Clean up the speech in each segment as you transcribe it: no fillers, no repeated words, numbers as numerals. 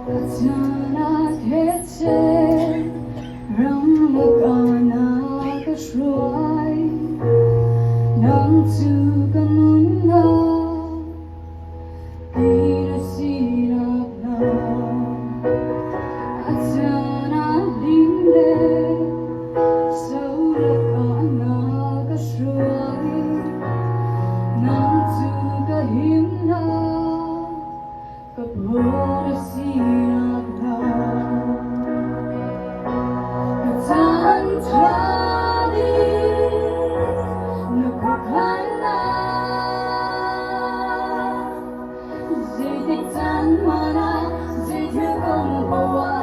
Katana kece Ramagana kashuai Nang tukanuna Pinasirap na Katana linde Saurakana kashuai Nang tukahimna Kapura sirap na Katantradi Nakukana Ziditan mana Zidhukong bawa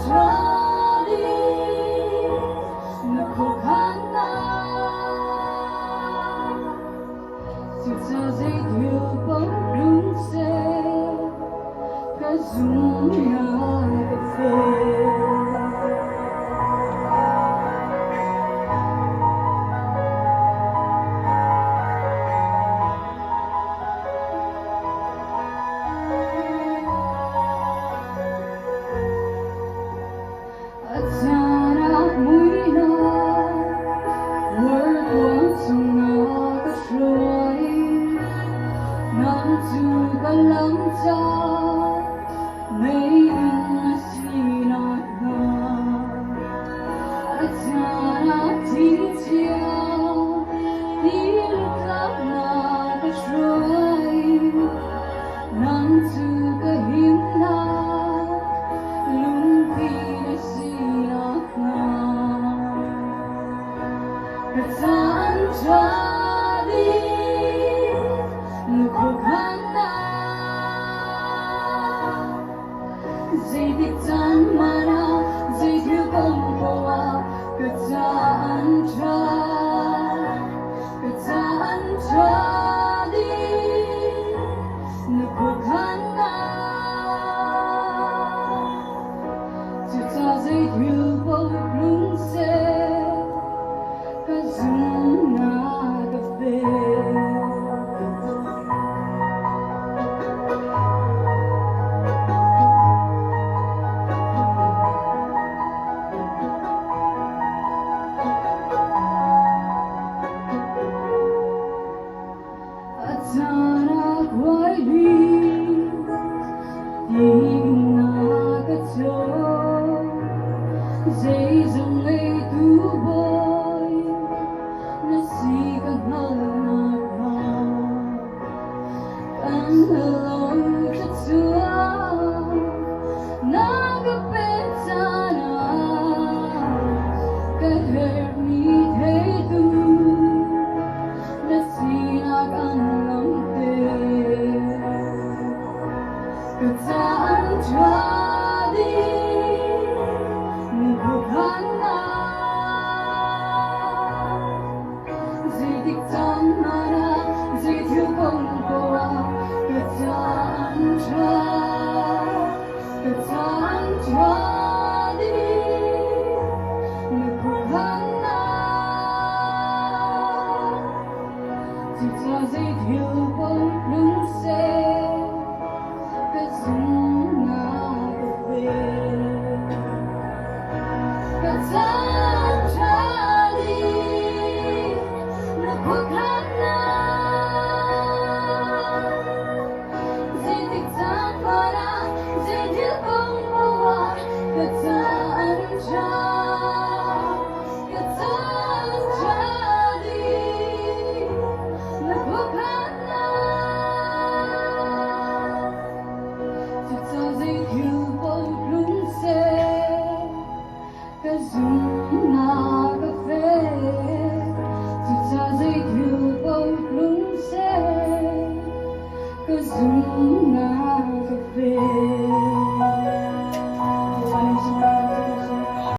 Katantradi Nakukana Zidhukong lunse Kazumya kafe Atana muina Warwantuna kashuai Nantu kalamta May inasinat na Atana titya Tilak na kashuai Nantu kahimna Lumpi na sinat na Katantradi Nakukana Ziditan mana Zidhukong bawa Katantradi Nakukana Tuta zidhukong lunse Kazumna kafe Atana kwaili Inagato Zayzang may tuboy Nasigang halak na Kanhala